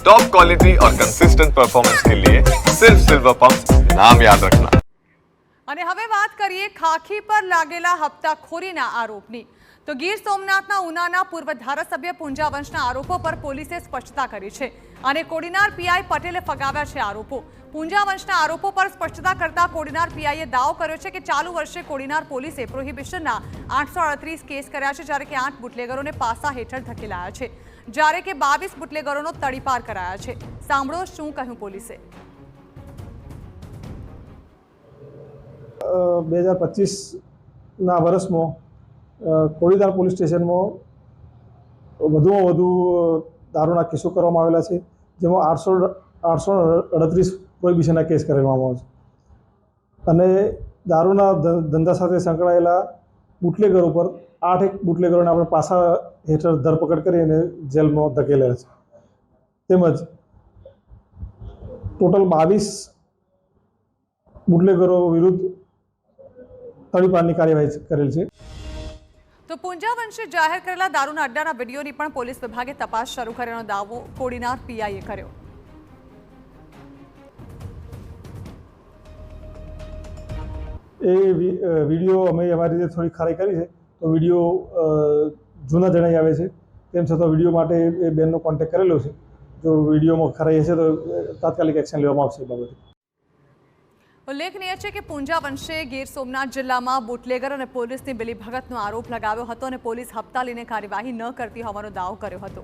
Top quality और consistent performance के लिए सिर्फ सिल्वर पंप नाम याद रखना। અને હવે વાત કરીએ ખાખી પર લાગેલા હપ્તાખોરીના આરોપની। તો ગીર સોમનાથના ઉનાના પૂર્વ ધારાસભ્ય પૂંજા વંશના આરોપો પર પોલીસે સ્પષ્ટતા કરી છે અને કોડીનાર પીઆઈ પટેલે ફગાવ્યા છે આરોપો। પૂંજા વંશના આરોપો પર સ્પષ્ટતા કરતા કોડીનાર પીઆઈએ દાવો કર્યો છે કે ચાલુ વર્ષે કોડીનાર પોલીસે પ્રોહિબિશનના 838 કેસ કર્યા છે, જ્યારે કે 8 બુટલેગરોને પાસા હેઠળ ધકેલાયા છે, જ્યારે કે 22 બુટલેગરોનો તડીપાર કરાયા છે। સાંભળો શું કહ્યું પોલીસે। 2025 વર્ષમાં કોડીનાર પોલીસ સ્ટેશનમાં વધુમાં વધુ દારૂના કેસો કરવામાં આવેલા છે, જેમાં 838 પ્રોહિબિશનના કેસ કરવામાં આવે છે અને દારૂના ધંધા સાથે સંકળાયેલા બુટલેગરો પર 8 બુટલેગરોને આપણે પાસા હેઠળ ધરપકડ કરી અને જેલમાં ધકેલેલા છે, તેમજ ટોટલ 22 બુટલેગરો વિરુદ્ધ તડીપારની કાર્યવાહી કરેલ છે। તો પૂંજા વંશે જાહેર કરેલા દારૂના અડ્ડાના વિડીયોની પણ પોલીસ વિભાગે તપાસ શરૂ કર્યાનો દાવો કોડીનાર પીઆઈએ કર્યો। એ વિડીયો અમે અમારી રીતે થોડી ખરાઈ કરી છે, તો વિડીયો જૂના જણાઈ આવે છે, તેમ છતાં વિડીયો માટે એ બેનનો કોન્ટેક્ટ કરેલો છે। જો વિડીયોમાં ખરાઈ હશે તો તાત્કાલિક એક્શન લેવામાં આવશે। બાબતે ઉલ્લેખનીય છે કે પૂંજા વંશે ગીર સોમનાથ જિલ્લામાં બુટલેગર અને પોલીસની મિલીભગતનો આરોપ લગાવ્યો હતો અને પોલીસ હપ્તા લઈને કાર્યવાહી ન કરતી હોવાનો દાવો કર્યો હતો।